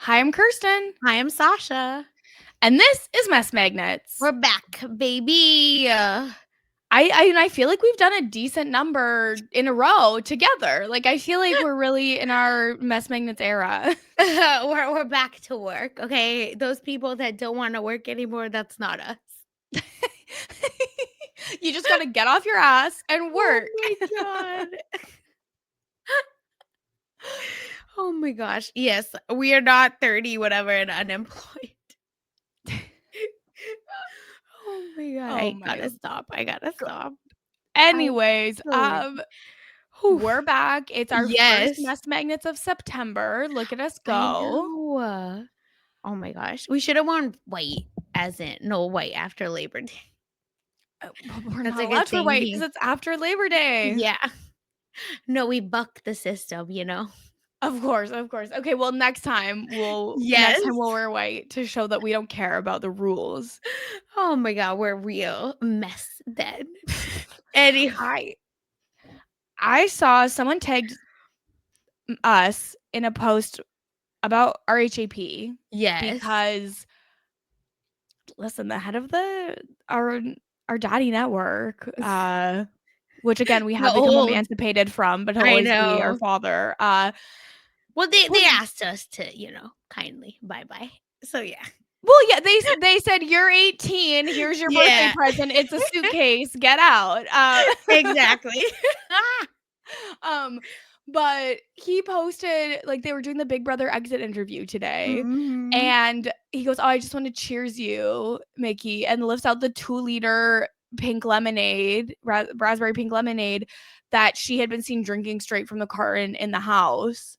Hi, I'm Kirsten. Hi, I'm Sasha. And this is Mess Magnets. We're back, baby. I feel like we've done a decent number in a row together. Like, I feel like we're really in our Mess Magnets era. we're back to work. Okay, those people that don't want to work anymore, that's not us. You just got to get off your ass and work. Oh my god. Oh my gosh. Yes, we are not 30 whatever and unemployed. Oh my god. Oh I my gotta stop. God. Anyways, Whew. we're back. It's our first Yes. Mess Magnets of September. Look at us I go. know. Oh my gosh. We should have worn white, as in no white after Labor Day. We're That's not a allowed good to thing. wait because it's after Labor Day. Yeah. No, we buck the system, Of course. Okay, well, next time we'll wear white to show that we don't care about the rules. Oh my god, we're real mess then. Anyway. I saw someone tagged us in a post about RHAP. Yes. Because listen, the head of our daddy network, which again we have become emancipated from, but he'll always be our father. Well, they asked us to, kindly bye-bye. So yeah. Well, yeah, they said you're 18. Here's your birthday present. It's a suitcase. Get out. Exactly. But he posted, like, they were doing the Big Brother exit interview today, and he goes, "Oh, I just want to cheers you, Mickey," and lifts out the 2-liter pink lemonade, raspberry pink lemonade that she had been seen drinking straight from the carton in the house.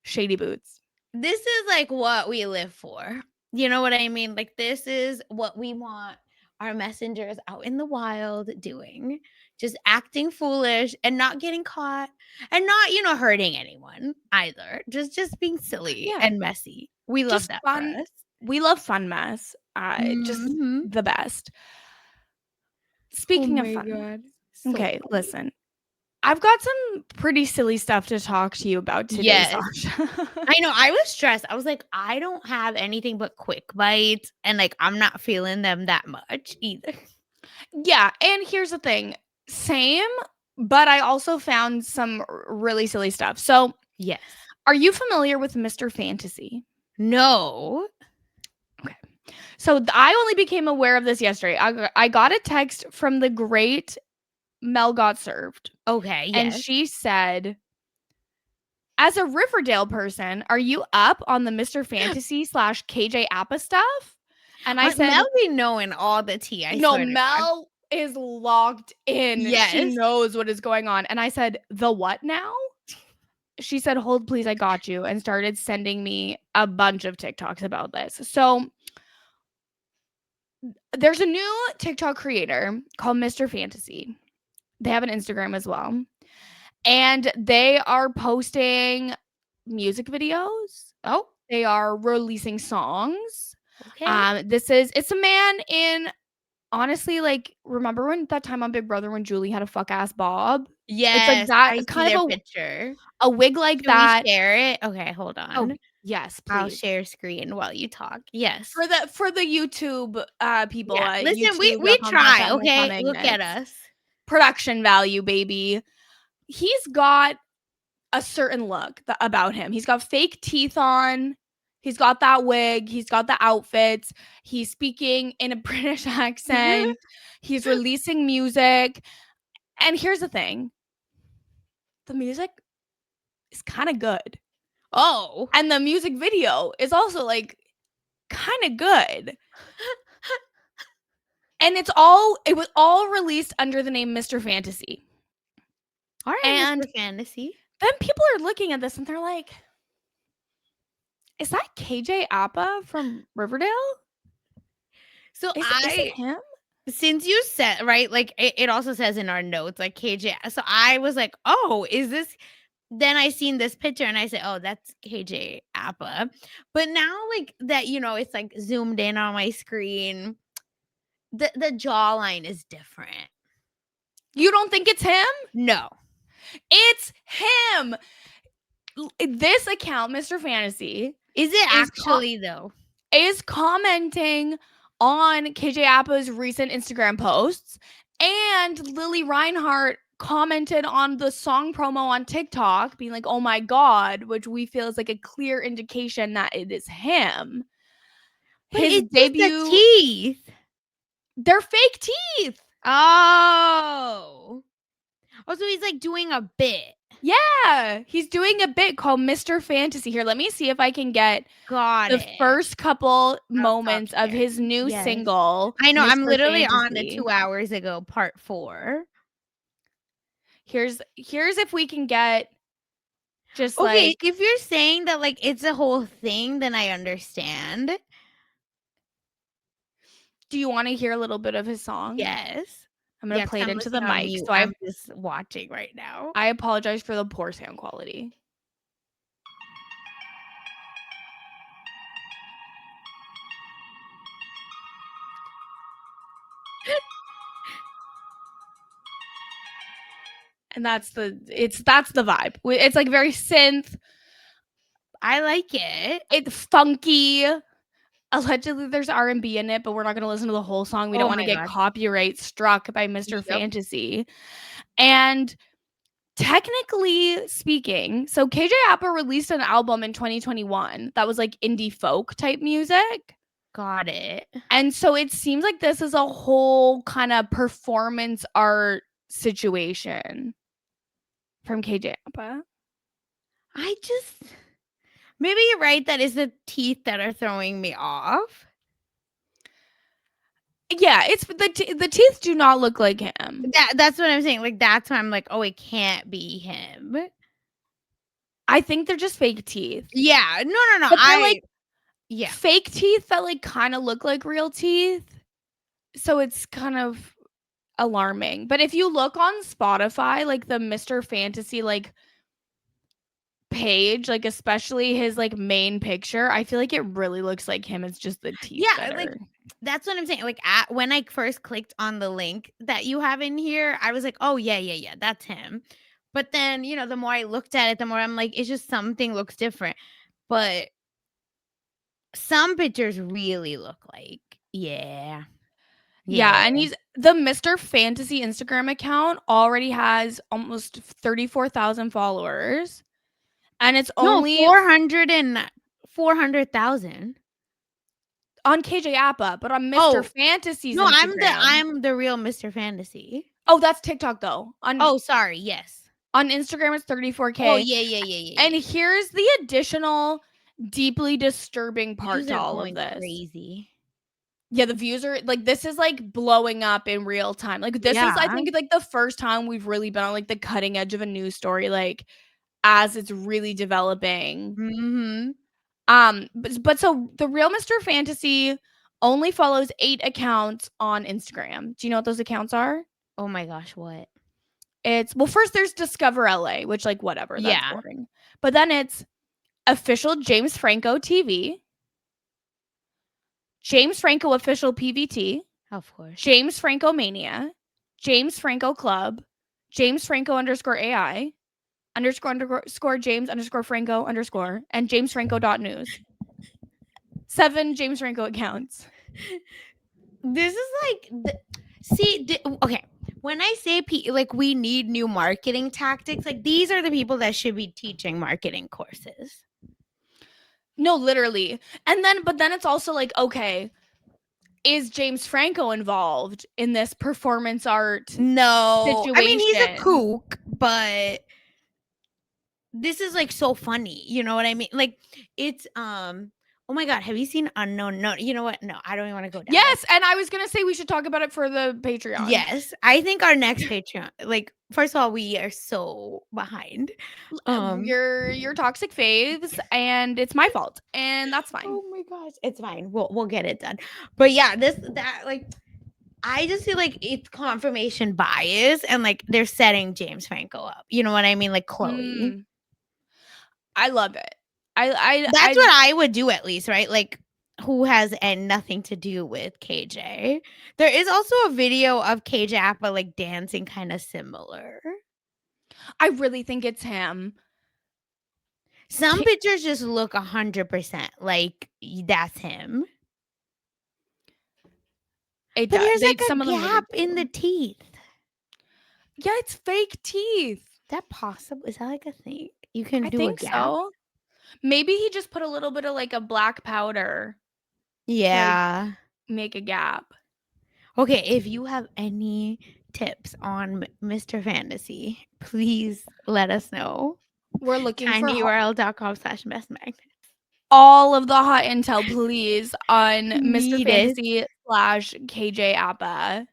Shady boots. This is like what we live for. You know what I mean? Like, this is what we want our messengers out in the wild doing. Just acting foolish and not getting caught and not, hurting anyone either. Just being silly and messy. We love Just that fun. for us. We love fun mess. Just the best. Speaking of fun. Okay, listen. I've got some pretty silly stuff to talk to you about today, Sasha. I know. I was stressed. I was like, I don't have anything but quick bites, and like I'm not feeling them that much either. Yeah, and here's the thing. Same, but I also found some really silly stuff. So, yes. Are you familiar with Mr. Fantasy? No. Okay. So I only became aware of this yesterday. I got a text from the great Mel Got Served. Okay, and she said, as a Riverdale person, are you up on the Mr. Fantasy / KJ Appa stuff? And I said, Mel be knowing all the tea. I no, swear Mel is locked in. Yes. She knows what is going on. And I said, the what now? She said, hold, please, I got you, and started sending me a bunch of TikToks about this. So there's a new TikTok creator called Mr. Fantasy. They have an Instagram as well. And they are posting music videos. Oh. They are releasing songs. Okay. It's a man in, honestly, like, remember when that time on Big Brother when Julie had a fuck ass bob? Yes. It's like that I kind of picture. A wig like Can that. we share it? Okay, hold on. Oh, yes, please. I'll share screen while you talk. Yes. For the YouTube people. Yeah. Listen, YouTube, we try, okay? Look at us. Production value, baby. He's got a certain look about him. He's got fake teeth on. He's got that wig. He's got the outfits. He's speaking in a British accent. He's releasing music. And here's the thing. The music is kind of good. Oh. And the music video is also, like, kind of good. And it was all released under the name Mr. Fantasy. All right, and Mr. Fantasy. Then people are looking at this and they're like, is that KJ Appa from Riverdale? So is it him? Since you said, right, like it also says in our notes, like KJ. So I was like, oh, is this? Then I seen this picture and I said, oh, that's KJ Appa. But now, like that, it's like zoomed in on my screen. The jawline is different. You don't think it's him? No. It's him. This account, Mr. Fantasy, Is it is actually though? is commenting on KJ Appa's recent Instagram posts, and Lily Reinhart commented on the song promo on TikTok being like, "Oh my god," which we feel is like a clear indication that it is him. But His it's just the debut, teeth. they're fake teeth. Oh. Oh, so he's like doing a bit. Yeah, he's doing a bit called Mr. Fantasy. Here, let me see if I can get Got the it. first couple Talk moments of here. his new Yes. single, I know, I'm Mr. literally on the Fantasy. 2 hours ago, part 4. Here's if we can get just Okay, like, if you're saying that, like, it's a whole thing, then I understand. do you want to hear a little bit of his song? Yes. I'm going to 'Cause play it I'm into the listening on mic. mute. So I'm just watching right now. I apologize for the poor sound quality. And that's the vibe. It's like very synth, I like it. it's funky. Allegedly there's R&B in it, but we're not going to listen to the whole song. We don't Oh want to my get gosh. copyright struck by Mr. Yep. Fantasy. And technically speaking, so KJ Appa released an album in 2021 that was like indie folk type music. Got it. And so it seems like this is a whole kind of performance art situation from KJ Appa. Maybe you're right, that is the teeth that are throwing me off. Yeah, it's the teeth do not look like him. That's what I'm saying, like, that's why I'm like, "Oh, it can't be him." I think they're just fake teeth. Yeah. No, But they're like yeah. fake teeth that like kind of look like real teeth. So it's kind of alarming. But if you look on Spotify, like the Mr. Fantasy like page, like especially his like main picture, I feel like it really looks like him. It's just the teeth. Yeah, like, that's what I'm saying, like, when I first clicked on the link that you have in here, I was like, "Oh, yeah, that's him." But then, the more I looked at it, the more I'm like, it's just something looks different. But some pictures really look like, yeah. Yeah, and he's the Mr. Fantasy Instagram account already has almost 34,000 followers. And it's No, only 400,000. on KJ Appa, but on Mr. Oh, Fantasy's no, Instagram. I'm the real Mr. Fantasy. Oh, that's TikTok though. Oh, sorry, yes. On Instagram it's 34K. Oh, yeah. And here's the additional deeply disturbing part Views to are all of going this. crazy. Yeah, the views are like, this is like blowing up in real time. Like this is, I think, like the first time we've really been on like the cutting edge of a news story, like as it's really developing. Mhm. But so the real Mr. Fantasy only follows 8 accounts on Instagram. Do you know what those accounts are? Oh my gosh, what? It's, well, first there's Discover LA, which like whatever, that's Yeah. boring. But then it's official James Franco TV, James Franco official PVT, Of course. James Franco Mania, James Franco Club, James Franco _ AI, _ James _ Franco _ and James Franco .news. 7 James Franco accounts. This is like, okay. When I say like we need new marketing tactics, like these are the people that should be teaching marketing courses. No, literally. And then, but then it's also like, okay, is James Franco involved in this performance art? No, situation? I mean, he's a kook, but this is like so funny. You know what I mean? Like it's oh my god, have you seen Unknown? No, you know what? No, I don't even want to go down. Yes, and I was gonna say we should talk about it for the Patreon. Yes, I think our next Patreon. Like, first of all, we are so behind. You're toxic faves, and it's my fault, and that's fine. Oh my gosh, it's fine. We'll get it done. But yeah, like, I just feel like it's confirmation bias, and like they're setting James Franco up. You know what I mean? Like Chloe. I love it. That's what I would do, at least, right? Like, who has nothing to do with KJ? There is also a video of KJ Appa like dancing kind of similar. I really think it's him. Some Ki- pictures just look 100% like that's him. It But does. there's like Some a of them really gap in the do. teeth. Yeah, it's fake teeth. Is that possible? Is that like a thing? You can I do a think gap? so. Maybe he just put a little bit of like a black powder to Yeah. make a gap. Okay, if you have any tips on Mr. Fantasy, please let us know. We're looking for tinyurl.com/messmagnet. all of the hot intel, please, on Mr. Need it. Fantasy slash KJ Appa.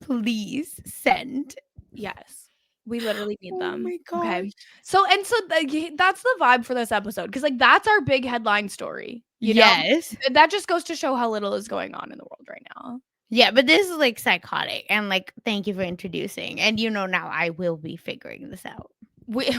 Please send. Yes. We literally need Oh them. my Okay. gosh. So that's the vibe for this episode because like that's our big headline story. You know, Yes. that just goes to show how little is going on in the world right now. Yeah, but this is like psychotic. And like, thank you for introducing. And now I will be figuring this out. We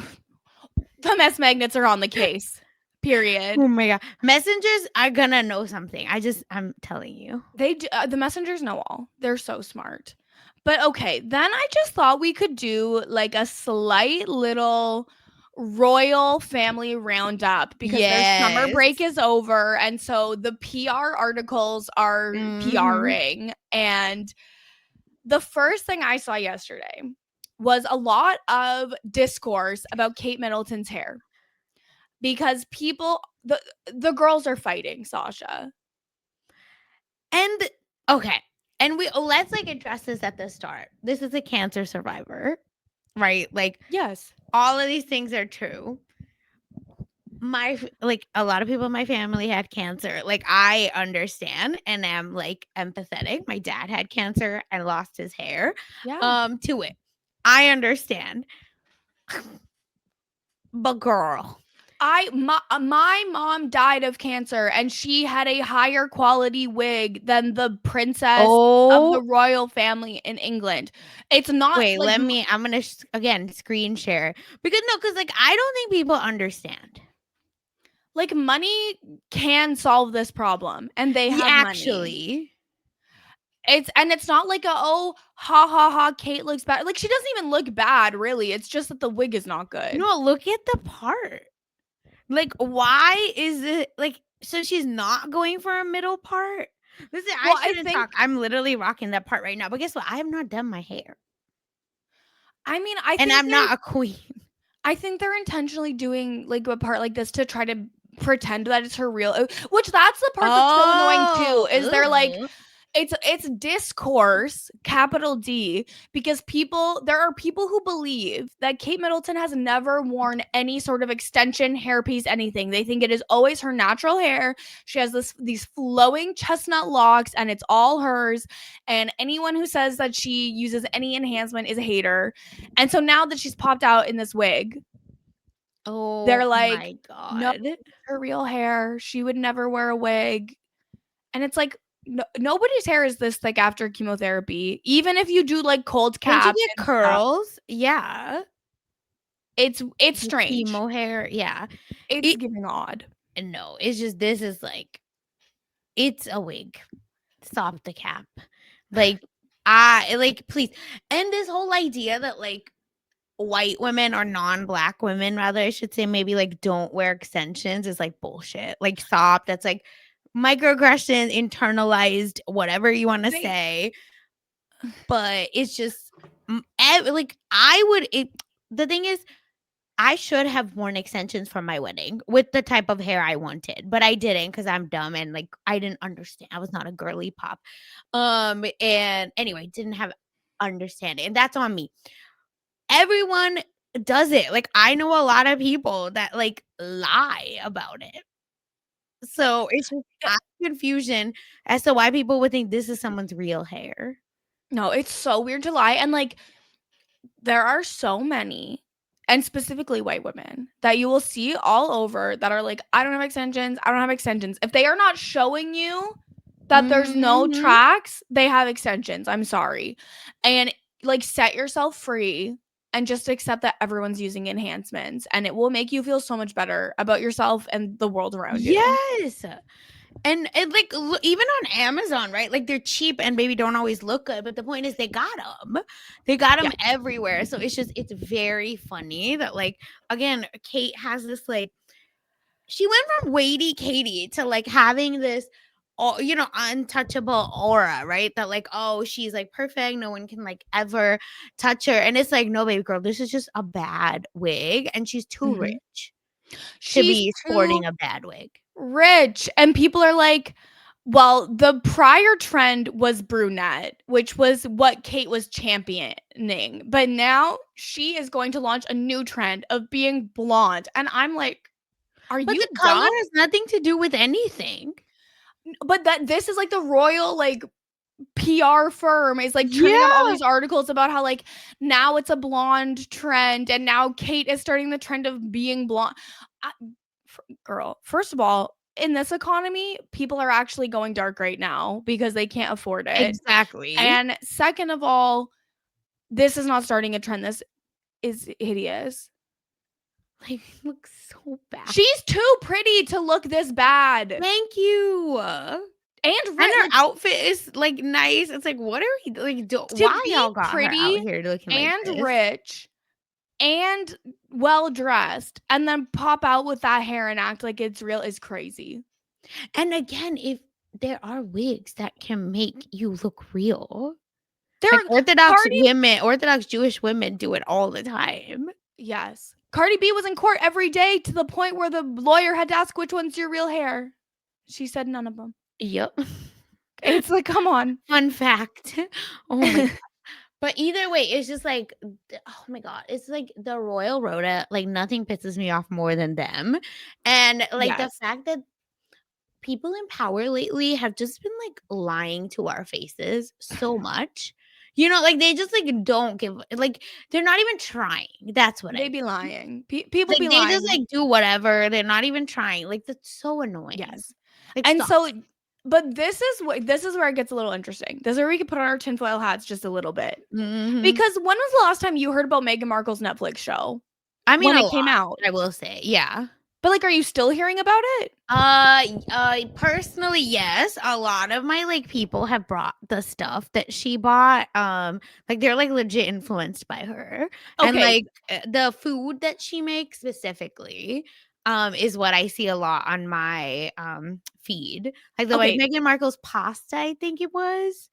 the mess magnets are on the case. Period. Oh my god. Messengers are gonna know something. I'm telling you. They do, the messengers know all. They're so smart. But okay, then I just thought we could do like a slight little royal family roundup because their summer break Yes. is over and so the PR articles are PRing, and the first thing I saw yesterday was a lot of discourse about Kate Middleton's hair because the girls are fighting Sasha. And okay. And let's like address this at the start. This is a cancer survivor, right? Like, Yes. all of these things are true. A lot of people in my family had cancer. Like, I understand and am like empathetic. My dad had cancer and lost his hair. Yeah. To it. I understand. But girl, My mom died of cancer and she had a higher quality wig than the princess of the royal family in England. It's not wait, like I'm gonna again screen share because like I don't think people understand. like money can solve this problem and they have money. Actually, It's not like ha ha ha Kate looks bad. Like she doesn't even look bad really. It's just that the wig is not good. no, look at the part. Like, why is it like so she's not going for a middle part? Listen, Well, I shouldn't talk. I'm literally rocking that part right now. But guess what? I have not done my hair. I mean, and I'm not a queen. I think they're intentionally doing like a part like this to try to pretend that it's her real, which that's the part that's so annoying too, is they're like it's discourse, capital D, because there are people who believe that Kate Middleton has never worn any sort of extension, hairpiece, anything. They think it is always her natural hair. She has these flowing chestnut locks and it's all hers. And anyone who says that she uses any enhancement is a hater. And so now that she's popped out in this wig, they're like, my god. no, it's her real hair. She would never wear a wig. And it's like, nobody's hair is this thick after chemotherapy. Even if you do like cold Don't caps, you get curls? Yeah. It's strange. Chemo hair. Yeah. It's giving odd. No, it's just this is like it's a wig. Stop the cap. Like please. And this whole idea that like white women or non-black women rather I should say maybe like don't wear extensions is like bullshit. Like stop. That's like microaggression, internalized, whatever you want to say. But it's just like the thing is I should have worn extensions for my wedding with the type of hair I wanted, but I didn't because I'm dumb and like I didn't understand. I was not a girly pop. And anyway, didn't have understanding. And that's on me. Everyone does it. Like I know a lot of people that like lie about it. So it's just confusion as to why people would think this is someone's real hair. No, it's so weird to lie. And like there are so many, and specifically white women, that you will see all over that are like, I don't have extensions. I don't have extensions. If they are not showing you that there's no tracks, they have extensions. I'm sorry. And like set yourself free and just accept that everyone's using enhancements and it will make you feel so much better about yourself and the world around you. Yes. And like even on Amazon, right? Like they're cheap and maybe don't always look good, but the point is they got them. They got them everywhere. So it's very funny that like again, Kate has this like She went from weighty Katie to like having this, untouchable aura, right? That like, oh, she's like perfect. No one can like ever touch her. And it's like, no, baby girl, this is just a bad wig. And she's too Mhm. rich to She's be too sporting a bad wig. rich. And people are like, well, the prior trend was brunette, which was what Kate was championing. But now she is going to launch a new trend of being blonde. And I'm like, are But you the color dumb? has nothing to do with anything. But that this is like the royal like PR firm is like turning up all Yeah. these articles about how like now it's a blonde trend and now Kate is starting the trend of being blonde. I, girl, first of all, in this economy, people are actually going dark right now because they can't afford it. Exactly. And second of all, this is not starting a trend. This is hideous. Like, looks so bad. She's too pretty to look this bad. Thank you. And And her like, outfit is like nice. It's like, what are we like? to Why be y'all got her out pretty here looking like and this? rich and well dressed and then pop out with that hair and act like it's real is crazy. And again, if there are wigs that can make you look real, There like Cardi Orthodox Jewish women do it all the time. Yes. Cardi B was in court every day to the point where the lawyer had to ask which one's your real hair. She said none of them. Yep. It's like, come on. Fun fact. Oh my god. But either way, it's just like, oh my god, it's like the Royal Rhoda. Like nothing pisses me off more than them, and like the Yes. fact that people in power lately have just been like lying to our faces so much. Like they just like don't give like they're not even trying. That's what I They mean. be lying. People Like be they just lying. like do whatever. They're not even trying. Like that's so annoying. Yes. Like And stop. so but this is where it gets a little interesting. This is where we can put on our tinfoil hats just a little bit. Mhm. Because when was the last time you heard about Meghan Markle's Netflix show? I mean When a it lot, came out. I will say. Yeah. But like, are you still hearing about it? Personally, yes. A lot of my like people have brought the stuff that she bought. Like they're like legit influenced by her, and Okay. like the food that she makes specifically, is what I see a lot on my feed. Like the like Okay. Meghan Markle's pasta, I think it was.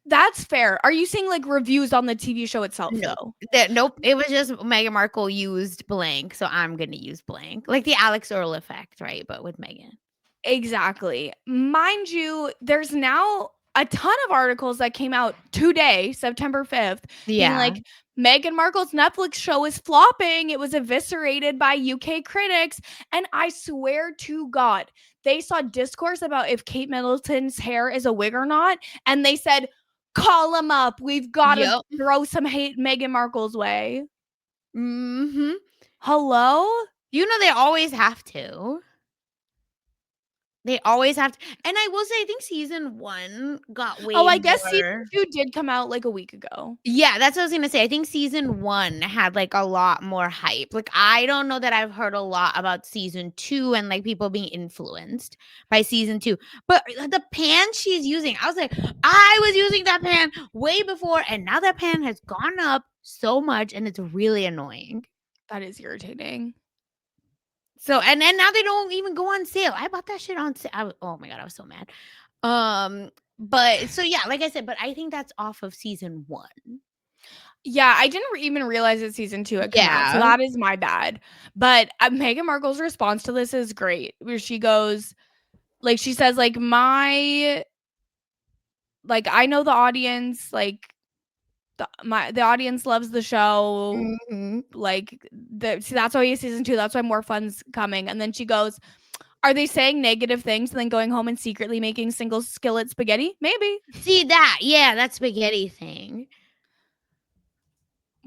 That's fair. Are you seeing like reviews on the TV show itself Nope. though? Nope. It was just Meghan Markle used blank, so I'm gonna use blank, like the Alex Earl effect, right? But with Meghan. Exactly. Mind you, there's now a ton of articles that came out today, September 5th, being Yeah. like, Meghan Markle's Netflix show is flopping. It was eviscerated by UK critics. And I swear to God, they saw discourse about if Kate Middleton's hair is a wig or not. And they said, call them up. We've got to Yep. throw some hate Meghan Markle's way. Mhm. Hello? They always have to. They always have to. And I will say, I think season 1 got Oh, way I guess season more. 2 did come out like a week ago. Yeah, that's what I was gonna say. I think season 1 had, like, a lot more hype. Like, I don't know that I've heard a lot about season 2 and, like, people being influenced by season 2. But the pan she's using, I was like, I was using that pan way before, and now that pan has gone up so much, and it's really annoying. That is irritating. So and then now they don't even go on sale. I bought that shit on sale. Oh my god, I was so mad. But so yeah, like I said, but I think that's off of season 1. Yeah, I didn't even realize that season 2 had come out, so Yeah. that is my bad. But, Meghan Markle's response to this is great, where she goes like, she says, like, I know the audience, like, the audience loves the show, Mhm. like, see, that's why season 2, that's why more fun's coming, and then she goes, "Are they saying negative things and then going home and secretly making single skillet spaghetti? Maybe." See that? Yeah, that spaghetti thing.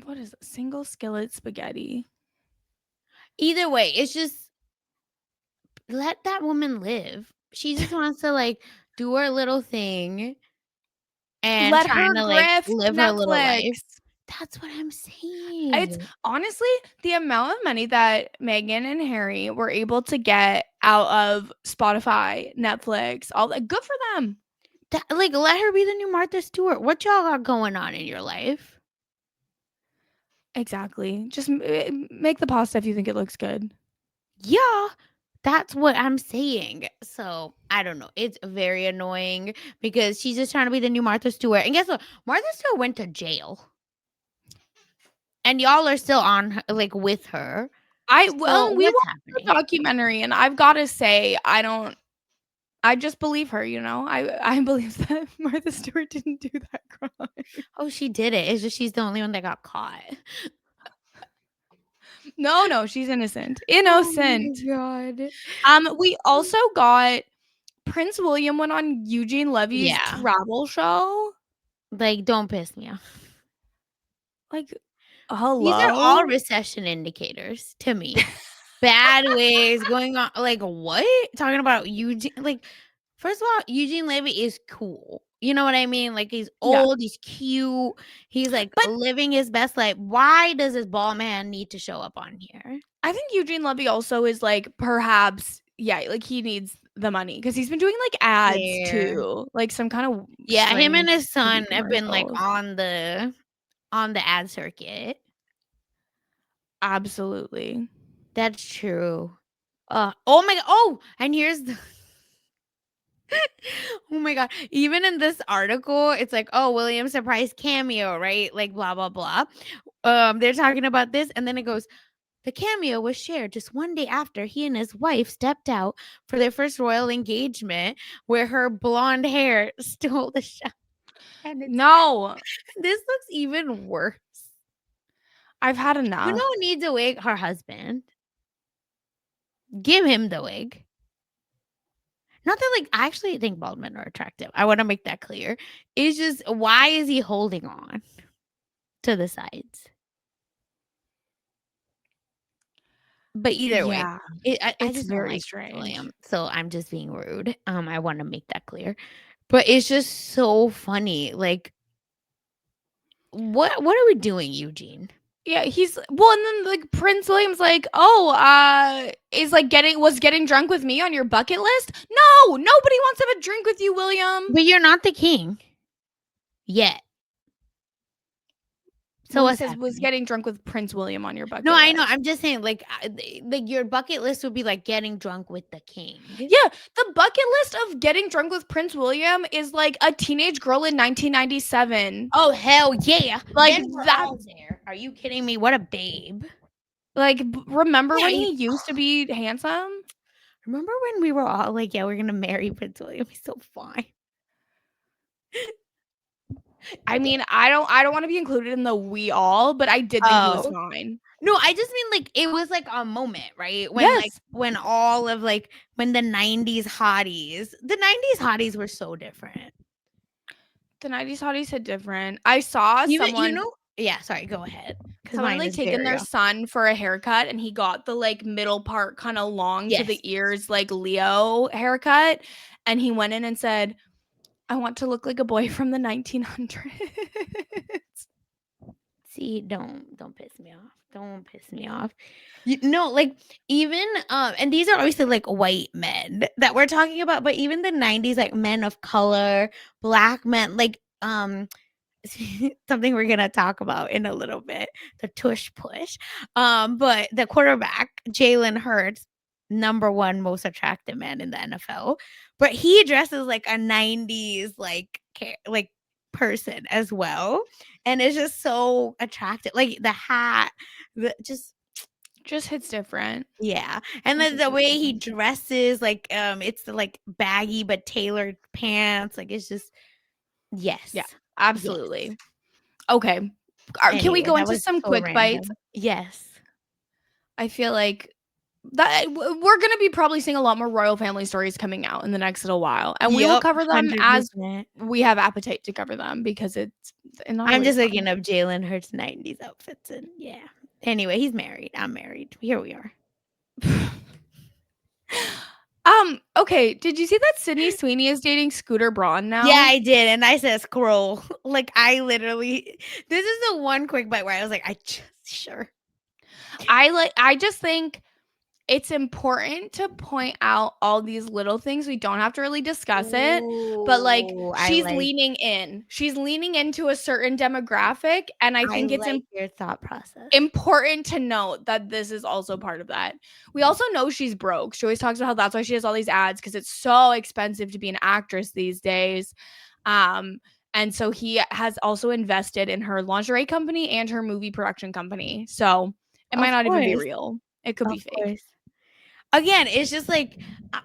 What is it? Single skillet spaghetti? Either way, it's just let that woman live. She just wants to like do her little thing and Let trying her to like grift live her little Netflix. life. That's what I'm It's saying. honestly the amount of money that Meghan and Harry were able to get out of Spotify, Netflix, all that. Good for them. That, like, let her be the new Martha Stewart. What y'all got going on in your life? Exactly. Just make the pasta if you think it looks good. Yeah, That's what I'm saying. So I don't know. It's very annoying because she's just trying to be the new Martha Stewart. And guess what? Martha Stewart went to jail. And y'all are still on her, like with her. So We what's watched the happening? documentary, and I've got to say, I just believe her. You know, I believe that Martha Stewart didn't do that crime. Oh, she did it. It's just she's the only one that got caught. No, she's innocent. Oh Innocent. my god. We also got Prince William went on Eugene Levy's Yeah. travel show. Like, don't piss me off. Like, These are all hello? recession indicators to me. Bad ways going on. Like, what? Talking about Eugene. Like, first of all, Eugene Levy is cool. You know what I mean? Like, he's Yeah. old, he's cute, he's like But living his best life. Why does this bald man need to show up on here? I think Eugene Levy also is like perhaps like he needs the money because he's been doing like ads Fair. too, like some kind of Yeah, him and strange his TV son have been like commercials. on the ad circuit. Absolutely. That's true. Oh my god. Oh, and here's the oh my god. Even in this article, it's like, oh, William surprise cameo, right? Like blah blah blah. They're talking about this, and then it goes, the cameo was shared just one day after he and his wife stepped out for their first royal engagement, where her blonde hair stole the show. And No, this looks even worse. I've had You enough. know who needs a wig? Her husband. Give him the wig. Not that, like, I actually think bald men are attractive. I want to make that clear. It's just, why is he holding on to the sides? But either way, Yeah, I it's just don't very like strange. William. So I'm just being rude. I want to make that clear. But it's just so funny. Like, what are we doing, Eugene? Yeah, and then like Prince William's like, is like getting drunk with me on your bucket list? No, nobody wants to have a drink with you, William. But you're not the king yet. So Well, he what's says was happening? getting drunk with Prince William on your bucket No, I know. list. I'm just saying, like your bucket list would be like getting drunk with the king. Yeah, the bucket list of getting drunk with Prince William is like a teenage girl in 1997. Oh hell yeah! Like Then we're that. all there. Are you kidding me? What a babe! Like, remember Yeah, when he used to be handsome? remember when we were all like, "Yeah, we're gonna marry Prince William. He's so fine." I mean, I don't want to be included in the we all, but I did think he was Oh fine. no, I just mean like it was like a moment, right? Yes, When all of like when the '90s hotties were so different. the 90s hotties hit different. I saw Even someone yeah. Sorry, go ahead. Because someone mine like is taking very their off. son for a haircut, and he got the like middle part kind of long to Yes. the ears, like Leo haircut, and he went in and said, I want to look like a boy from the 1900s. See, don't piss me off. Don't piss me off. Like even and these are obviously like white men that we're talking about, but even the 90s, like men of color, black men, like something we're gonna talk about in a little bit, the tush push. But the quarterback, Jalen Hurts, number one most attractive man in the NFL, but he dresses like a 90s like person as well, and it's just so attractive. Like the hat, Just hits different. yeah, and then the way he dresses, like it's the like baggy but tailored pants, like it's just yes, Yeah, yes. absolutely. Okay. Can we Anyway, go that into was some so quick bites? random. Yes. I feel like that we're going to be probably seeing a lot more royal family stories coming out in the next little while, and we will Yep, cover them as 100%. we have appetite to cover them because it's not I'm always just fun. thinking of Jalen Hurts' 90s outfits, and yeah. Anyway, he's married. I'm married. Here we are. Okay, did you see that Sydney Sweeney is dating Scooter Braun now? Yeah, I did, and I said scroll. Like, I literally this is the one quick bite where I was like, I just sure. I just think it's important to point out all these little things. We don't have to really discuss it, but like Ooh, she's leaning in. She's leaning into a certain demographic, and I I think it's like your thought process. important to note that this is also part of that. We also know she's broke. She always talks about how that's why she has all these ads, because it's so expensive to be an actress these days. And so he has also invested in her lingerie company and her movie production company. So it might Of not even be course. real. It could be Of fake. course. Again, it's just like,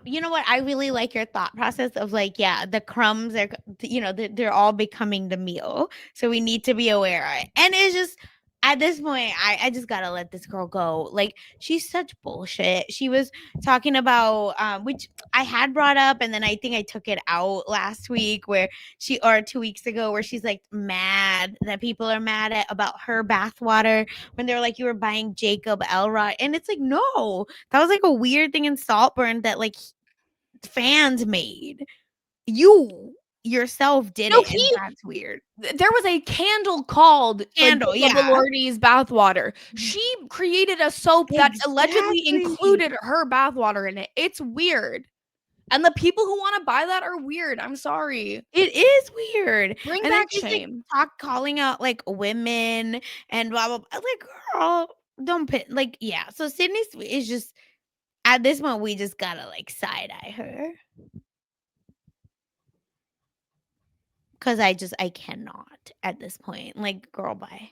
you know what? I really like your thought process of like, yeah, the crumbs are, they're all becoming the meal. So we need to be aware of it. And it's just, at this point, I just gotta let this girl go. Like, she's such bullshit. She was talking about, which I had brought up, and then I think I took it out last week or 2 weeks ago, where she's like mad that people are mad about her bathwater when they were like, you were buying Jacob Elrod. And it's like, no, that was like a weird thing in Saltburn that like fans made. You yourself did No, it, and that's weird. there was a candle called like Candle, Bella yeah. Balordi's bathwater. She created a soap that allegedly Exactly. included her bathwater in it. It's weird. And the people who want to buy that are weird. I'm sorry. It is weird. Bring And then back she's like shame. calling out like women and blah blah blah. I'm like, girl, don't pit like, yeah. So Sydney is just, at this moment we just gotta like side eye her. Cause I cannot at this point. Like, girl, bye.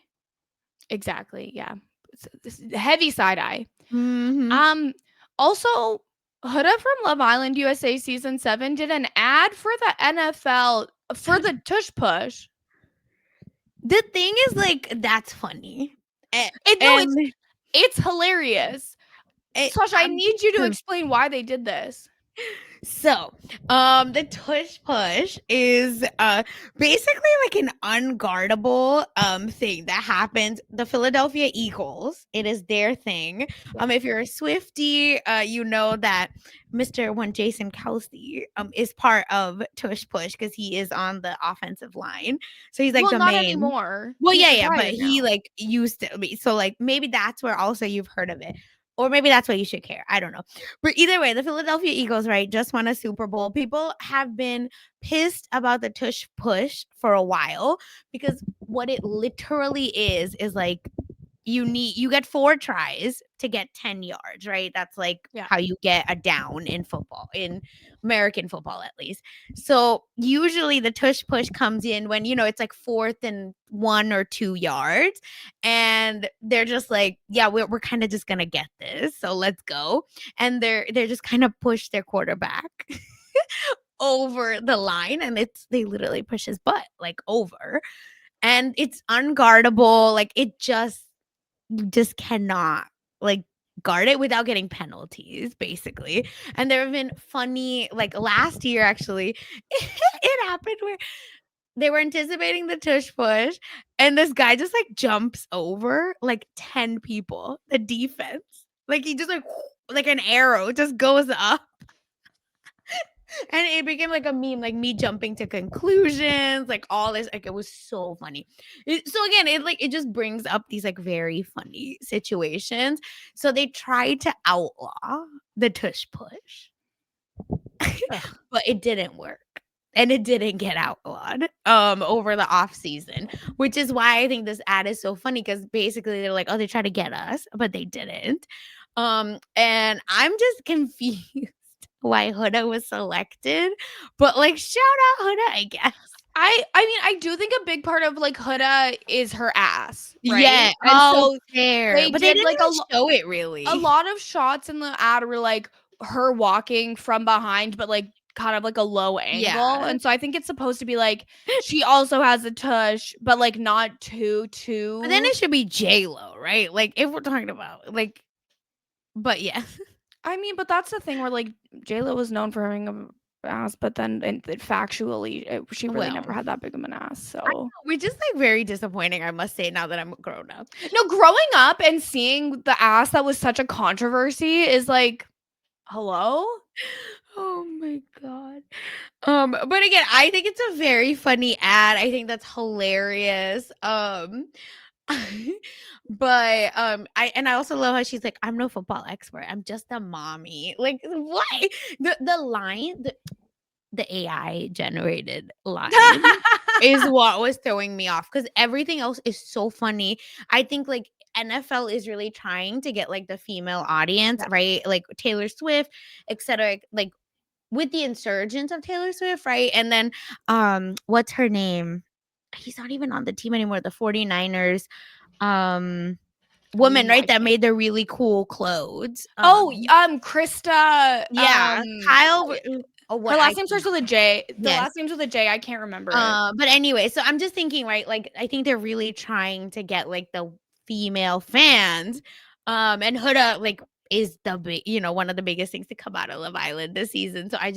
Exactly. Yeah. It's heavy side eye. Mm-hmm. Also, Huda from Love Island USA season 7 did an ad for the NFL for the tush push. The thing is, like, that's funny. It's hilarious. Sasha, I I'm need you to explain why they did this. So, the tush push is basically like an unguardable thing that happens. The Philadelphia Eagles, it is their thing. If you're a Swiftie, you know that Mr. Jason Kelsey is part of tush push because he is on the offensive line. So he's like the not main. anymore. Well, He's yeah, but retired he now. like used to be. So like maybe that's where also you've heard of it. Or maybe that's why you should care. I don't know. But either way, the Philadelphia Eagles, right, just won a Super Bowl. People have been pissed about the tush push for a while because what it literally is like you get 4 tries to get 10 yards, right? That's like how you get a down in football, in American football at least. So usually the tush push comes in when, it's like 4th and 1 or 2 yards. And they're just like, yeah, we're kind of just going to get this. So let's go. And they're just kind of push their quarterback over the line. And they literally push his butt like over. And it's unguardable. Like it just cannot like guard it without getting penalties, basically. And there have been funny, like last year actually, it happened where they were anticipating the tush push and this guy just like jumps over like 10 people, the defense. Like he just like an arrow just goes up. And it became like a meme, like me jumping to conclusions, like all this, like it was so funny. So again, it just brings up these like very funny situations. So they tried to outlaw the tush push, but it didn't work. And it didn't get outlawed over the off season, which is why I think this ad is so funny because basically they're like, oh, they tried to get us, but they didn't. And I'm just confused why Huda was selected, but like shout out Huda, I guess. I mean, I do think a big part of like Huda is her ass, right? Yeah. And so fair. But they didn't like even show it really. a lot of shots in the ad were like her walking from behind, but like kind of like a low angle. Yeah. And so I think it's supposed to be like she also has a tush, but like not too. But then it should be J-Lo, right? Like if we're talking about like, but yeah. I mean, but that's the thing where like J-Lo was known for having a ass, but then factually she really never had that big of an ass. So which is like very disappointing, I must say, now that I'm grown up. No, growing up and seeing the ass that was such a controversy is like, hello? Oh my god. But again, I think it's a very funny ad. I think that's hilarious. But I also love how she's like, I'm no football expert. I'm just a mommy. Like what? The line, the AI generated line is what was throwing me off because everything else is so funny. I think like NFL is really trying to get like the female audience, Yeah. right? Like Taylor Swift, etc. Like with the insurgence of Taylor Swift, right? And then what's her name? He's not even on the team anymore, the 49ers. Woman, Ooh, right? I That can't. made the really cool clothes. Oh, Krista, Yeah, Kyle. Oh, her what I last name starts with a J. The yes. last name's with a J. I can't remember it. But anyway, so I'm just thinking, right? Like, I think they're really trying to get like the female fans. And Huda like is the big, one of the biggest things to come out of Love Island this season. So I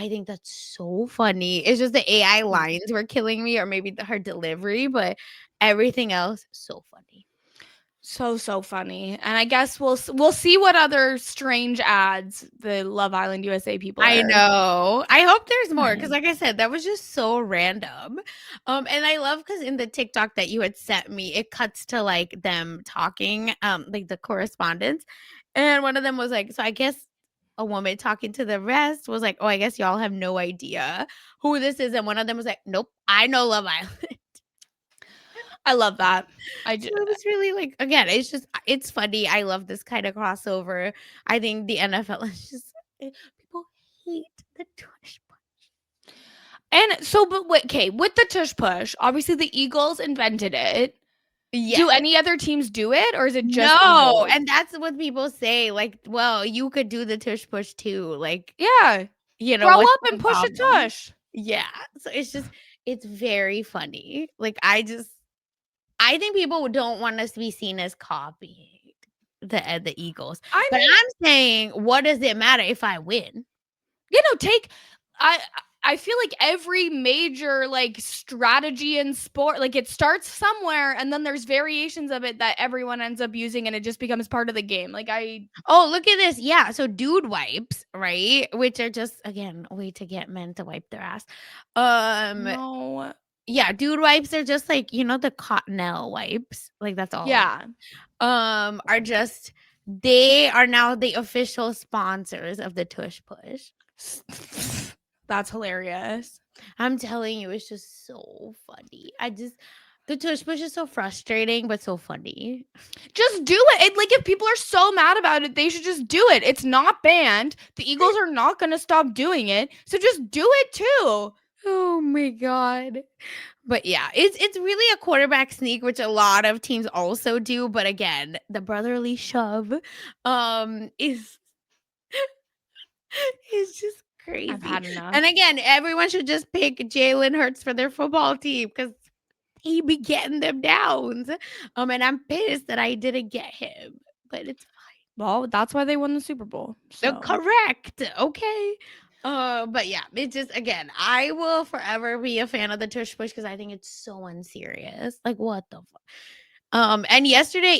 think that's so funny. It's just the AI Yeah. lines were killing me, or maybe her delivery, but everything else so funny. So funny. And I guess we'll see what other strange ads the Love Island USA people I are know. I hope there's more because, running. like I said, that was just so random. And I love because in the TikTok that you had sent me, it cuts to like them talking, like the correspondence, and one of them was like, "So I guess a woman talking to the rest was like, oh, I guess y'all have no idea who this is,' and one of them was like, nope, I know Love Island." I love that. So it was really like, again, it's funny. I love this kind of crossover. I think the NFL is just people hate the tush. And so, but wait, okay, with the tush push, obviously the Eagles invented it. Yeah. Do any other teams do it, or is it just No, Eagles? and that's what people say. Like, well, you could do the tush push too. Like, Yeah, grow what's up the and push a problem? tush. Yeah. So it's very funny. Like, I think people don't want us to be seen as copying the Eagles. I But mean, I'm saying, what does it matter if I win? I I feel like every major like strategy in sport, like it starts somewhere and then there's variations of it that everyone ends up using and it just becomes part of the game. Like Oh, look at this. Yeah. So dude wipes, right? Which are just again a way to get men to wipe their ass. Um no. Yeah, dude wipes are just like, the Cottonelle wipes. Like that's all it Yeah. are just they are now the official sponsors of the Tush Push. That's hilarious. I'm telling you, it's just so funny. The Tush Push is so frustrating, but so funny. Just do it. Like if people are so mad about it, they should just do it. It's not banned. The Eagles are not going to stop doing it. So just do it too. Oh my god. But yeah, it's really a quarterback sneak, which a lot of teams also do. But again, the brotherly shove is it's just I've crazy. had enough. And again, everyone should just pick Jalen Hurts for their football team because he be getting them downs. And I'm pissed that I didn't get him, but it's Well, that's why they won the Super Bowl. fine. So Correct. Okay. But yeah, it just again, I will forever be a fan of the tush push because I think it's so unserious. Like, what the fuck? And yesterday,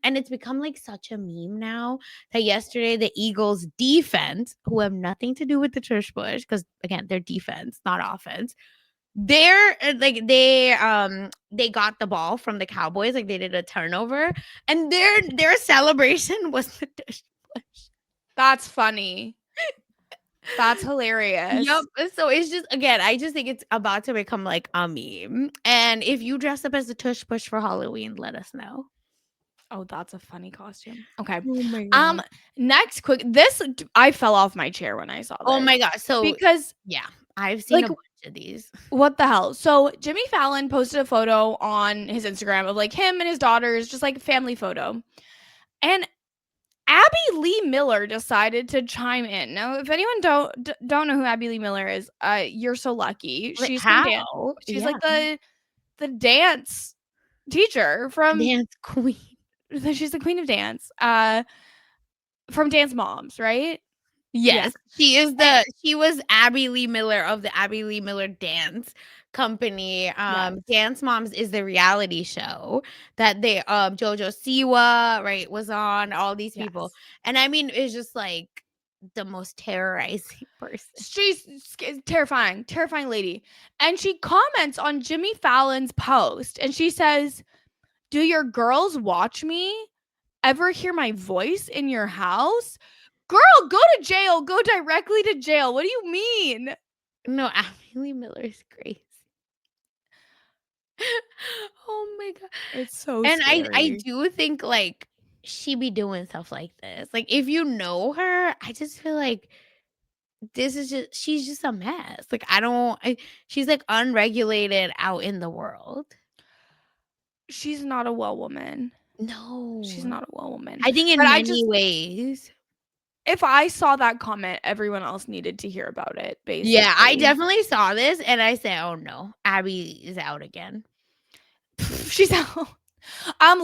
and it's become like such a meme now that yesterday the Eagles defense, who have nothing to do with the tush push, because again, they're defense, not offense. They're like they got the ball from the Cowboys, like they did a turnover, and their celebration was the tush push. that's funny. That's hilarious. Yep. So it's just again, I just think it's about to become like a meme. And if you dress up as a tush push for Halloween, let us know. Oh, that's a funny costume. Okay. Oh my god. Next quick this I fell off my chair when I saw this. Oh my god. So Because yeah, I've seen like a bunch of these. what the hell? So Jimmy Fallon posted a photo on his Instagram of like him and his daughters, just like a family photo. And Abby Lee Miller decided to chime in. Now, if anyone don't know who Abby Lee Miller is, you're so lucky. Like, She's from dance. how? She's Yeah. like the dance teacher from Dance queen. she's the queen of dance. From Dance Moms, right? Yes. She was Abby Lee Miller of the Abby Lee Miller Dance Company. Yes. Dance Moms is the reality show that they Jojo Siwa, right, was on, all these people. Yes. And I mean, it's just like the most terrorizing person. She's terrifying lady. And she comments on Jimmy Fallon's post and she says, Do your girls watch me? Ever hear my voice in your house? Girl, go to jail. Go directly to jail. What do you mean? No, Emily Miller is crazy. Oh my god. It's so And I scary. do think, like, she be doing stuff like this. Like, if you know her, I just feel like she's just a mess. Like, she's, like, unregulated out in the world. She's not a well woman. She's No. not a well woman. I think But in I many just, ways. if I saw that comment, everyone else needed to hear about it, Yeah, I basically. definitely saw this and I said, "Oh, no. Abby is out again." She's out.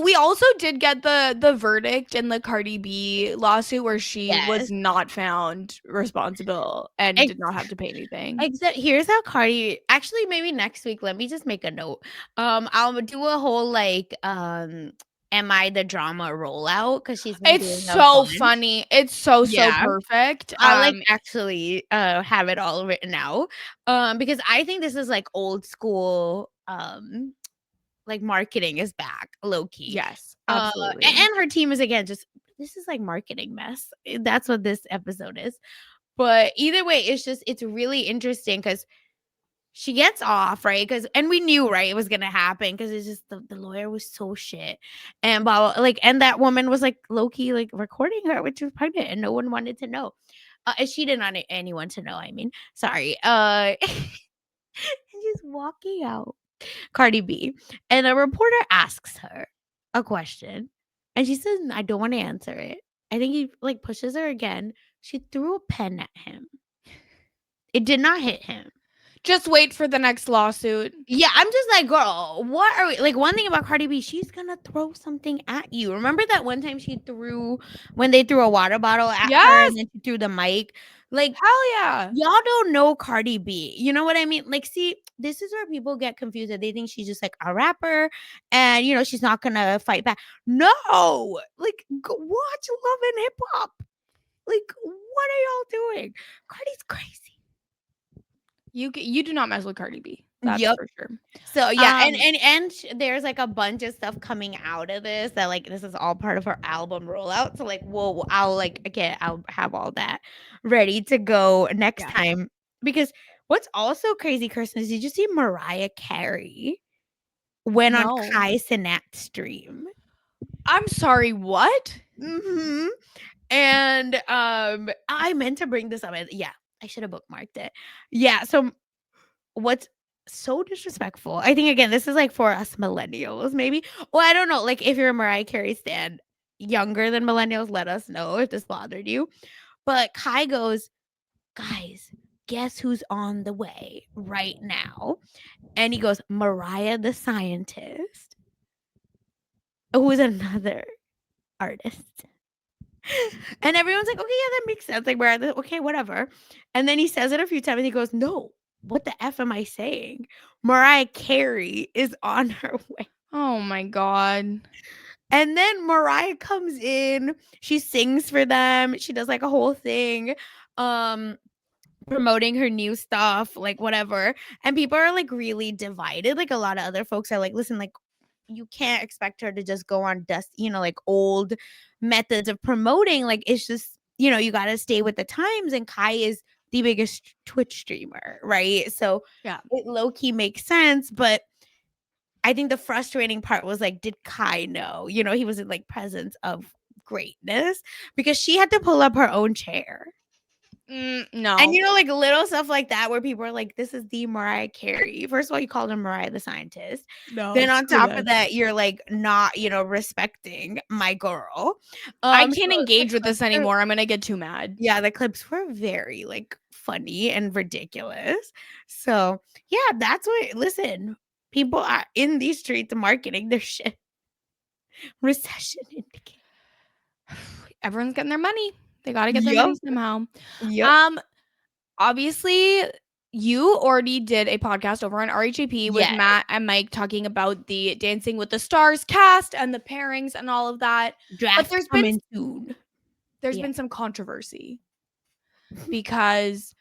We also did get the verdict in the Cardi B lawsuit where she was Yes. not found responsible and Ex did not have to pay anything. Except here's how Cardi actually, maybe next week, let me just make a note. I'll do a whole, like, am I the drama rollout? Because 'cause she's been It's doing a so bunch. funny. It's so Yeah. perfect. I'll, like, actually, have it all written out, because I think this is, like, old school, like, marketing is back, low key. Yes, A absolutely. and her team is, again, just this is, like, marketing mess. That's what this episode is. But either way, it's really interesting because she gets off, right? Because and we knew, right, it was gonna happen because it's just the lawyer was so shit. And blah, blah, like, and that woman was, like, low-key, like, recording her when she was pregnant, and no one wanted to know. And she didn't want anyone to know, I mean. Sorry. And she's walking out, Cardi B, and a reporter asks her a question, and she says, "I don't wanna answer it." I think he, like, pushes her again. She threw a pen at him. It did not hit him. Just wait for the next lawsuit. Yeah, I'm just like, "Girl, what are we" like, one thing about Cardi B, she's gonna throw something at you. Remember that one time when they threw a water bottle at her Yes, and then she threw the mic? Like, hell yeah. y'all don't know Cardi B. You know what I mean? Like, see, this is where people get confused. They think she's just like a rapper and, she's not gonna fight back. No! Like, watch Love and Hip Hop. Like, what are y'all doing? Cardi's crazy. You do not mess with Cardi B. That's Yep. for sure. So, yeah, Um, there's, like, a bunch of stuff coming out of this that, like, this is all part of her album rollout. So, like, I'll, like, again, I'll have all that ready to go next yeah. time. Because what's also crazy, Kirsten, is did you see Mariah Carey went on No. Kai Cenat's stream? I'm sorry, what? Mhm. And, I meant to bring this up. Yeah, I should have bookmarked it. Yeah, so what's so disrespectful, I think, again, this is, like, for us millennials, maybe. Well, I don't know, like, if you're a Mariah Carey stan, younger than millennials, let us know if this bothered you. But Kai goes, "Guys, guess who's on the way right now?" And he goes, "Mariah the Scientist," who is another artist. And everyone's like, "Okay, yeah, that makes sense." Like, okay, whatever. And then he says it a few times. And he goes, "No, what the f am I saying? Mariah Carey is on her way." Oh my god. And then Mariah comes in. She sings for them. She does, like, a whole thing, um, promoting her new stuff, like, whatever. And people are, like, really divided. Like, a lot of other folks are like, "Listen, like, you can't expect her to just go on like, old methods of promoting. Like, it's just, you gotta stay with the times." And Kai is the biggest Twitch streamer, right? So Yeah. it low-key makes sense, but I think the frustrating part was, like, did Kai know? He was in, like, presence of greatness because she had to pull up her own chair. No. And, like, little stuff like that where people are like, "This is the Mariah Carey." First of all, you called her Mariah the Scientist. No, Then on screw top of that. that, you're, like, not, respecting my girl. I So can't the engage with this clips were anymore. I'm gonna get too mad. yeah, the clips were very, like, funny and ridiculous. So, yeah, that's what listen, people are in these streets marketing their shit. Recession indicator. Everyone's getting their money. They gotta get their Yup, money somehow. yup. Um, Obviously, you already did a podcast over on RHAP with Yes, Matt and Mike talking about the Dancing with the Stars cast and the pairings and all of that. But draft coming soon. there's Yeah. been some controversy because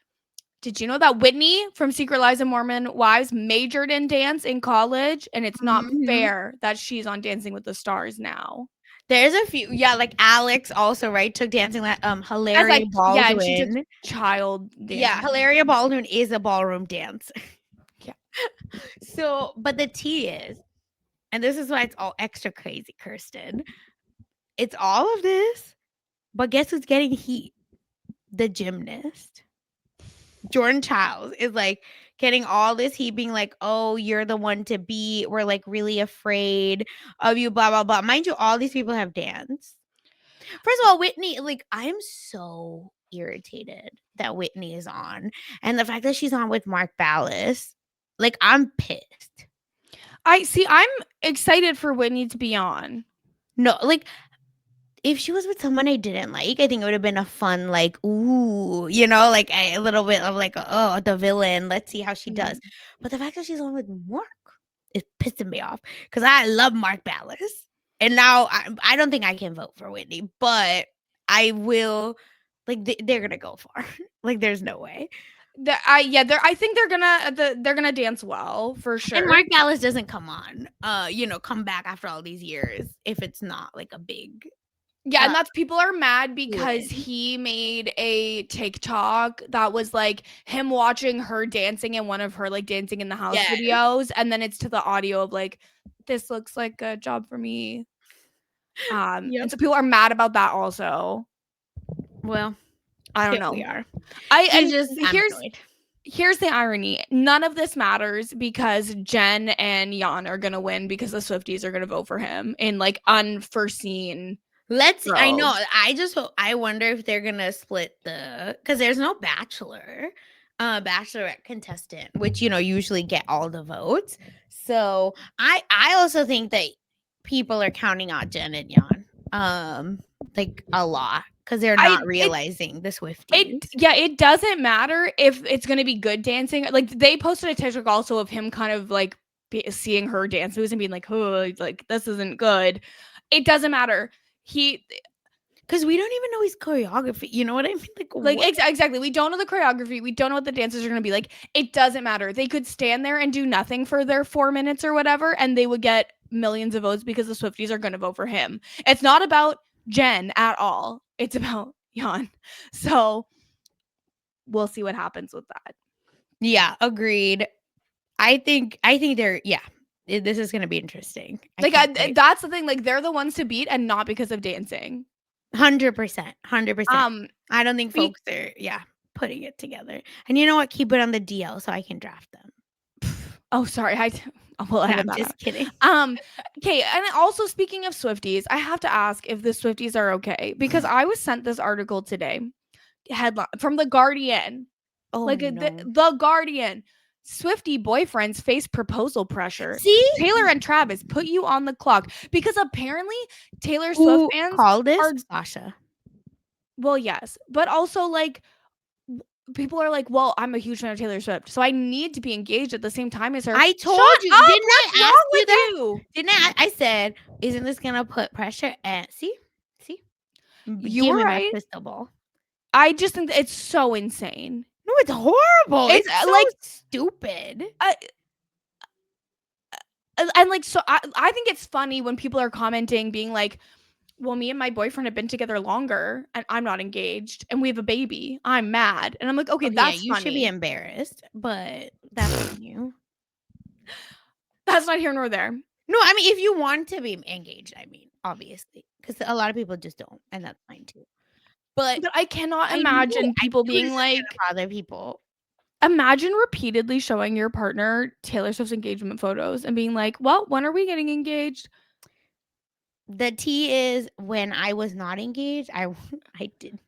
Did you know that Whitney from Secret Lives of Mormon Wives majored in dance in college? And it's not Mhm. fair that she's on Dancing with the Stars now. There's a few, yeah, like Alex also, right, took dancing. As Hilaria like, yeah, and she took Baldwin. child Yeah, dancing. Hilaria Baldwin is a ballroom dance. Yeah. So, but the tea is, and this is why it's all extra crazy, Kirsten. It's all of this, but guess who's getting heat? The gymnast. Jordan Childs is like getting all this heat, being like, oh, you're the one to beat. We're like really afraid of you, blah, blah, blah. Mind you, all these people have danced. First of all, Whitney, like, I'm so irritated that Whitney is on. And the fact that she's on with Mark Ballas, like, I'm pissed. I'm excited for Whitney to be on. No, like, if she was with someone I didn't like, I think it would have been a fun, like, ooh, like a little bit of like, oh, the villain. Let's see how she does. But the fact that she's on with Mark is pissing me off because I love Mark Ballas. And now I don't think I can vote for Whitney, but I will. Like, they're gonna go far. Like, there's no way. I think they're gonna dance well for sure. And Mark Ballas doesn't come on, come back after all these years if it's not like a big. Yeah, and that's people are mad because win. he made a TikTok that was like him watching her dancing in one of her like dancing in the house Yes. videos, and then it's to the audio of like, this looks like a job for me. Yep. And so people are mad about that also. Well, I don't here know. we are. I'm annoyed. Here's the irony. None of this matters because Jen and Jan are gonna win because the Swifties are gonna vote for him in like unforeseen. I know. I wonder if they're gonna split because there's no bachelorette contestant, which usually get all the votes. So I also think that people are counting out Jen and Jan, like a lot because they're not realizing the Swifties. It doesn't matter if it's gonna be good dancing. Like they posted a TikTok also of him kind of like seeing her dance moves and being like, oh, like this isn't good. It doesn't matter. Because we don't even know his choreography. You know what I mean? Exactly. We don't know the choreography. We don't know what the dancers are going to be like. It doesn't matter. They could stand there and do nothing for their 4 minutes or whatever, and they would get millions of votes because the Swifties are going to vote for him. It's not about Jen at all. It's about Jan. So we'll see what happens with that. Yeah, agreed. I think they're this is going to be interesting. That's the thing. Like they're the ones to beat, and not because of dancing. 100%. I don't think folks are putting it together. And you know what? Keep it on the DL so I can draft them. Oh, sorry. I'm just kidding. Okay, and also speaking of Swifties, I have to ask if the Swifties are okay because I was sent this article today, headline from The Guardian. Oh, like no. the Guardian. Swiftie boyfriends face proposal pressure. See? Taylor and Travis put you on the clock because apparently Taylor Swift fans called this Sasha. Well, yes, but also like people are like, well, I'm a huge fan of Taylor Swift, so I need to be engaged at the same time as her. I told you. Didn't I ask you that? Didn't I said, isn't this gonna put pressure? And see, you were right. Crystal ball. I just think that it's so insane. No, it's horrible. It's so like stupid. And like, so I think it's funny when people are commenting, being like, well, me and my boyfriend have been together longer and I'm not engaged and we have a baby. I'm mad. And I'm like, okay, that's you funny. should be embarrassed, but that's on you. That's not here nor there. No, I mean, if you want to be engaged, I mean, obviously, because a lot of people just don't, and that's fine too. But I cannot imagine people being like, other people. Imagine repeatedly showing your partner Taylor Swift's engagement photos and being like, well, when are we getting engaged? The tea is when I was not engaged, I did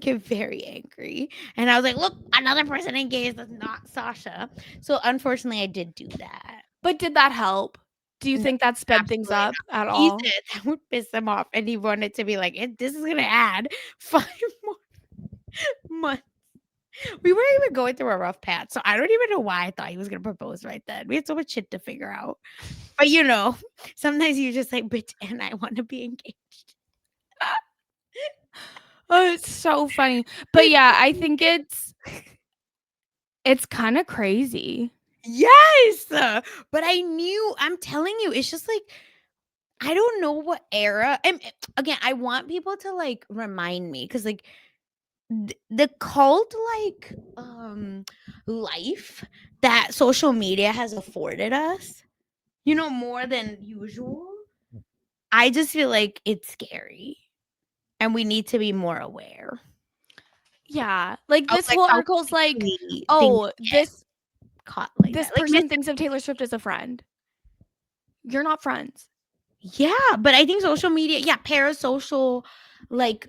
get very angry. And I was like, look, another person engaged that's not Sasha. So unfortunately, I did do that. But did that help? Do you think that sped things up at all? He said that would piss him off. And he wanted to be like, this is going to add 5 more months. We weren't even going through a rough patch. So I don't even know why I thought he was going to propose right then. We had so much shit to figure out. But sometimes you just like, bitch, and I want to be engaged. Oh, it's so funny. But yeah, I think it's It's kind of crazy. Yes. But I'm telling you, it's just like, I don't know what era. And again, I want people to like remind me because like the cult like life that social media has afforded us, more than usual. I just feel like it's scary and we need to be more aware Yeah. Like of this like whole how article's like, quickly things oh, get this caught like this that. Like person thinks of Taylor Swift as a friend. You're not friends. yeah, but I think social media, yeah, parasocial like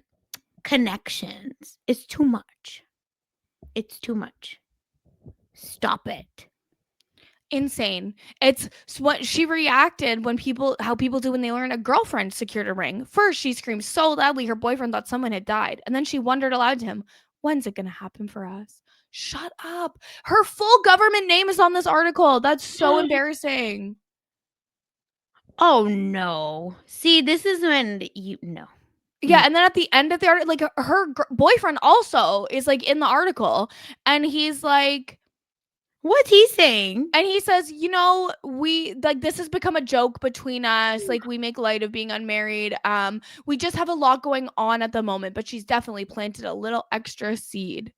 connections. It's too much. It's too much. Stop it. Insane. It's what she reacted when how people do when they learn a girlfriend secured a ring. First, she screamed so loudly her boyfriend thought someone had died. And then she wondered aloud to him, when's it going to happen for us? Shut up. Her full government name is on this article. That's so embarrassing. Oh no. See, this is when no. Yeah, and then at the end of the article, like her boyfriend also is like in the article, and he's like, what's he saying? and he says, we like this has become a joke between us. Like we make light of being unmarried. We just have a lot going on at the moment, but she's definitely planted a little extra seed.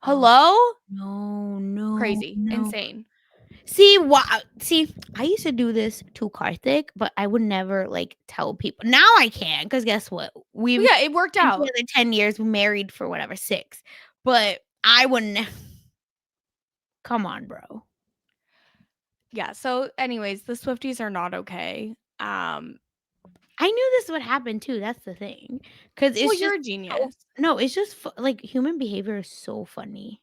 Hello? No. Crazy, insane. See, I used to do this to Karthik, but I would never like tell people. Now I can, because guess what? We've Yeah, it worked been out. together 10 years, we married for whatever, 6. But I wouldn't. Come on, bro. Yeah. So, anyways, the Swifties are not okay. I knew this would happen too. That's the thing, because it's Well, just you're a genius. no. It's just like human behavior is so funny.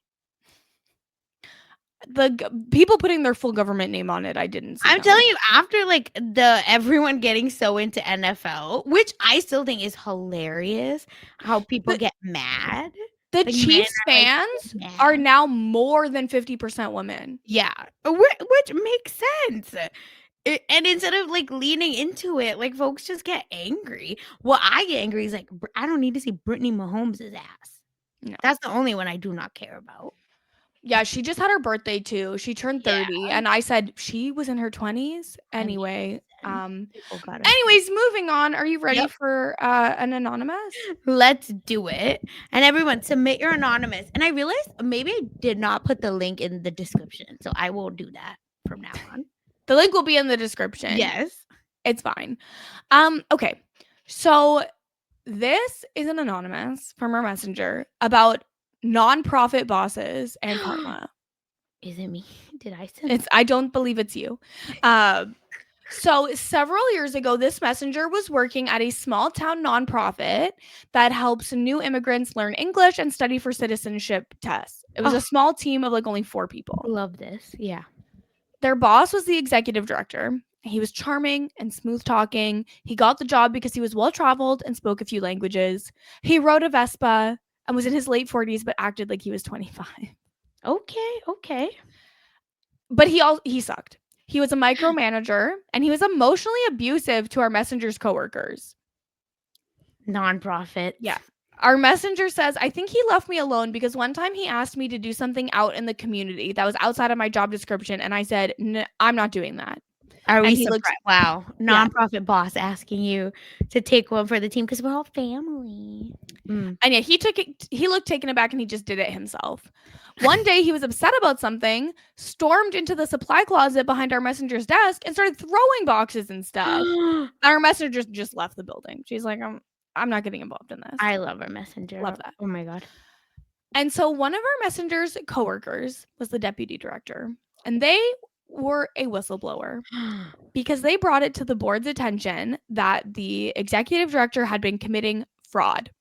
People putting their full government name on it, I didn't see. I'm telling you, after like everyone getting so into NFL, which I still think is hilarious, how people get mad. The Like, Chiefs men are, like, fans mad. are now more than 50% women. Yeah, which makes sense. And instead of like leaning into it, like folks just get angry. What I get angry is like, I don't need to see Brittany Mahomes' ass. No. That's the only one I do not care about. Yeah, she just had her birthday too. She turned 30, Yeah. and I said she was in her 20s. Anyway, Anyways, moving on. Are you ready Yep. for an anonymous? Let's do it. And everyone, submit your anonymous. And I realized maybe I did not put the link in the description, so I will do that from now on. The link will be in the description. Yes. It's fine. Okay. So this is an anonymous from our messenger about nonprofit bosses and karma. Is it me? Did I send I don't believe it's you. So several years ago, this messenger was working at a small town nonprofit that helps new immigrants learn English and study for citizenship tests. It was a small team of like only 4 people. Love this. Yeah. Their boss was the executive director. He was charming and smooth talking. He got the job because he was well traveled and spoke a few languages. He rode a Vespa and was in his late 40s but acted like he was 25. Okay. But he sucked. He was a micromanager and he was emotionally abusive to our messenger's coworkers. Nonprofit. Yeah. Our messenger says, I think he left me alone because one time he asked me to do something out in the community that was outside of my job description. And I said, I'm not doing that. Are we surprised? Wow. Nonprofit boss asking you to take one for the team because we're all family. And yeah, he looked taken aback and he just did it himself. One day he was upset about something, stormed into the supply closet behind our messenger's desk and started throwing boxes and stuff. And our messenger just left the building. She's like, I'm not getting involved in this. I love our messenger. Love that. Oh my God. And so one of our messenger's coworkers was the deputy director, and they were a whistleblower because they brought it to the board's attention that the executive director had been committing fraud.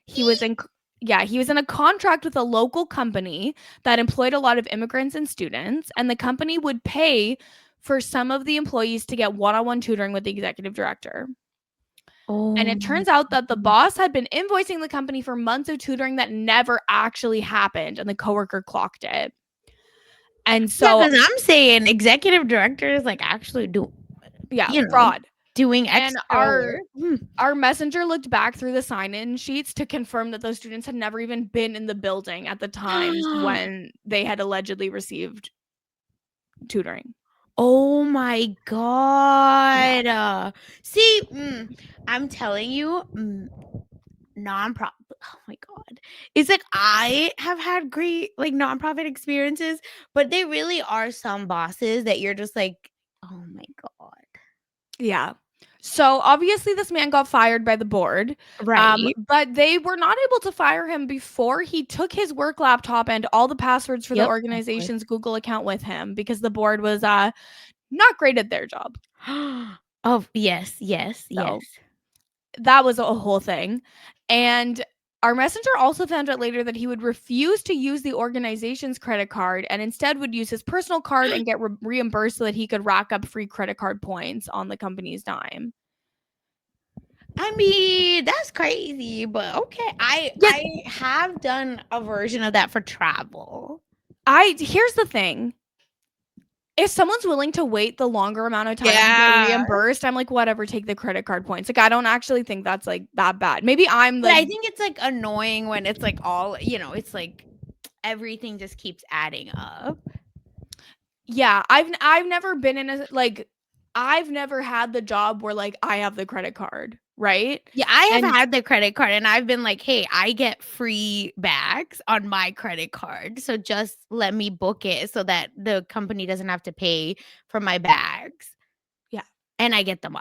He was in a contract with a local company that employed a lot of immigrants and students, and the company would pay for some of the employees to get one-on-one tutoring with the executive director. And it turns out that the boss had been invoicing the company for months of tutoring that never actually happened, and the coworker clocked it. And so, because I'm saying executive directors like actually do, fraud. Doing And extra work. our messenger looked back through the sign-in sheets to confirm that those students had never even been in the building at the times when they had allegedly received tutoring. Oh my Yeah. god. See, I'm telling you, nonprofit. Oh my god. It's like I have had great like nonprofit experiences, but they really are some bosses that you're just like, "Oh my god." Yeah. So obviously this man got fired by the board. Right. But they were not able to fire him before he took his work laptop and all the passwords for the Yep, of course. organization's Google account with him because the board was not great at their job. Oh, yes, yes, yes. So that was a whole thing. And our messenger also found out later that he would refuse to use the organization's credit card and instead would use his personal card and get reimbursed so that he could rack up free credit card points on the company's dime. I mean, that's crazy, but okay. Yeah, I have done a version of that for travel. here's the thing. If someone's willing to wait the longer amount of time to get Yeah. reimbursed, I'm like, whatever, take the credit card points. Like, I don't actually think that's like that bad. Maybe I'm But like, I think it's like annoying when it's like all, it's like everything just keeps adding up. yeah, I've never been in a like I've never had the job where like I have the credit card, right? Yeah, I have And had the credit card and I've been like, "Hey, I get free bags on my credit card. So just let me book it so that the company doesn't have to pay for my bags." yeah, And I get the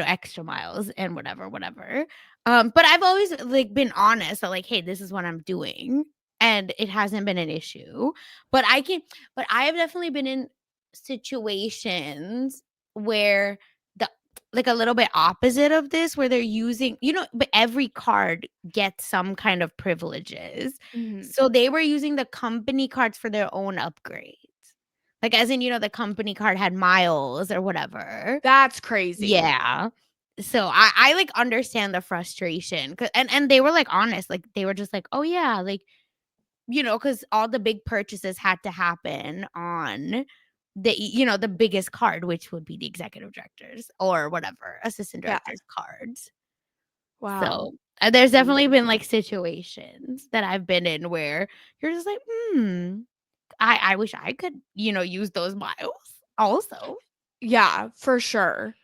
extra miles and whatever. But I've always, like, been honest that, like, "Hey, this is what I'm doing," and it hasn't been an issue. But I have definitely been in situations where the like, a little bit opposite of this, where they're using but every card gets some kind of privileges. mhm, So they were using the company cards for their own upgrades. Like, as in, the company card had miles or whatever. that's crazy. Yeah. So I like, understand the frustration, and they were, like, honest, like, they were just like, "Oh, yeah," like, because all the big purchases had to happen on the biggest card, which would be the executive directors or whatever, assistant Yeah, directors' cards. wow. So, there's definitely been, like, situations that I've been in where you're just like, "Hmm, I wish I could, use those miles also." Yeah, for sure.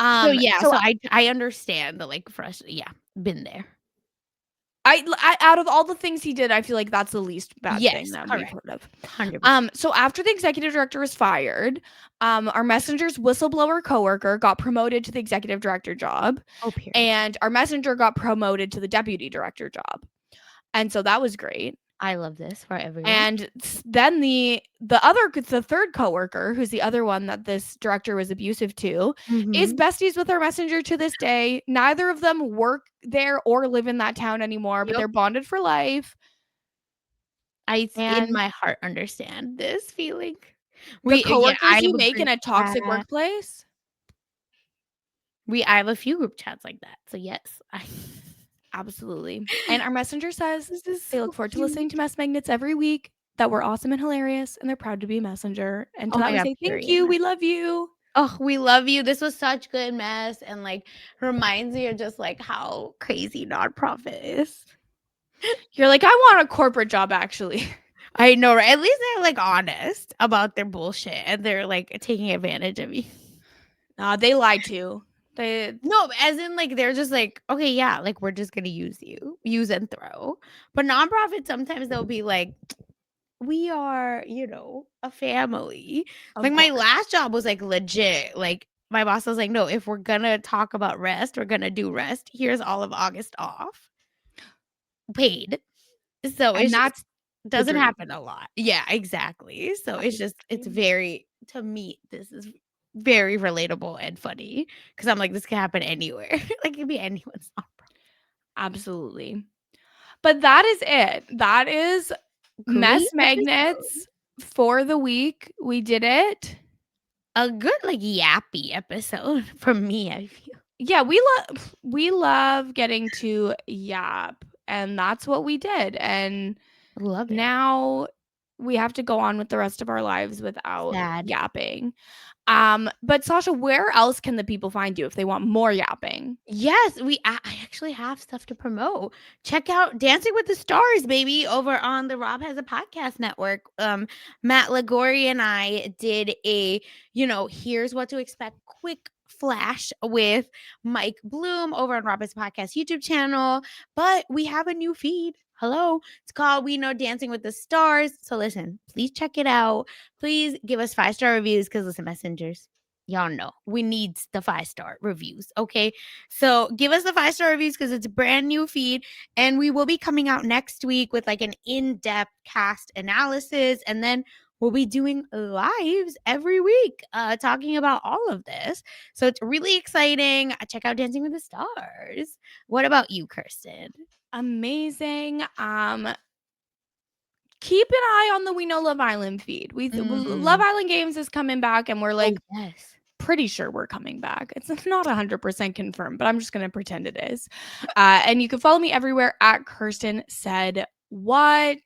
So, yeah, So so I understand the, like, yeah, been there. out of all the things he did, I feel like that's the least bad thing Yes, that we've correct. heard of. 100%. So after the executive director was fired, our messenger's whistleblower coworker got promoted to the executive director job, Oh, period. and our messenger got promoted to the deputy director job. And so that was great. I love this for everyone. And then the third coworker, who's the other one that this director was abusive to, is Mhm. besties with our messenger to this day. Neither of them work there or live in that town anymore, but Yep. they're bonded for life. In And my heart understand this feeling. the Yeah, I coworkers have you a make in group a toxic chat. workplace, I have a few group chats like that, so yes, I absolutely. And our messenger says This is they so look forward to listening cute. to Mess Magnets every week, that we're awesome and hilarious, and they're proud to be a messenger. And to Oh that my we god, say, thank period. you, we love you. Oh, we love you. This was such good mess and, like, reminds me of just, like, how crazy nonprofit is. You're like, I want a corporate job, actually. I know, right? At least they're, like, honest about their bullshit and they're, like, taking advantage of you. They lied to. They No, as in, like, they're just like, "Okay, yeah, like, we're just gonna use and throw." But nonprofits, sometimes they'll be like, "We are, a family." Of Like, my course. last job was, like, legit. Like, my boss was like, "No, if we're gonna talk about rest, we're gonna do rest. Here's all of August off, paid." So, And it's just that's the doesn't dream. happen a lot. Yeah, exactly. So, That it's is just the it's dream. very to me, this is very relatable and funny because 'cause I'm like, "This can happen anywhere." Like, it could be anyone's Absolutely. But that is it. That is great Mess episode. Magnets for the week. We did it. A good, like, yappy episode for me, I feel. Yeah, we love getting to yap, and that's what we did. And Love it. now we have to go on with the rest of our lives without Sad. yapping. But Sasha, where else can the people find you if they want more yapping? Yes, I actually have stuff to promote. Check out Dancing with the Stars, baby, over on the Rob Has a Podcast network. Matt Lagori and I did a, here's what to expect quick flash with Mike Bloom over on Rob Has a Podcast YouTube channel. But we have a new feed. Hello. It's called We Know Dancing with the Stars. So listen, please check it out. Please give us 5-star reviews because listen, messengers, y'all know we need the 5-star reviews. Okay. So give us the 5-star reviews because it's a brand new feed. And we will be coming out next week with like an in-depth cast analysis. And then we'll be doing lives every week talking about all of this. So it's really exciting. Check out Dancing with the Stars. What about you, Kirsten? Amazing. Keep an eye on the We Know Love Island feed. Love Island Games is coming back, and we're like, yes, pretty sure we're coming back. It's not 100% confirmed, but I'm just going to pretend it is. And you can follow me everywhere at Kirsten Said What.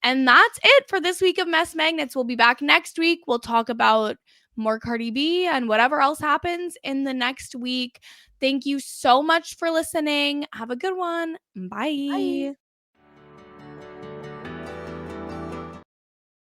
And that's it for this week of Mess Magnets. We'll be back next week. We'll talk about more Cardi B and whatever else happens in the next week. Thank you so much for listening. Have a good one. Bye. bye.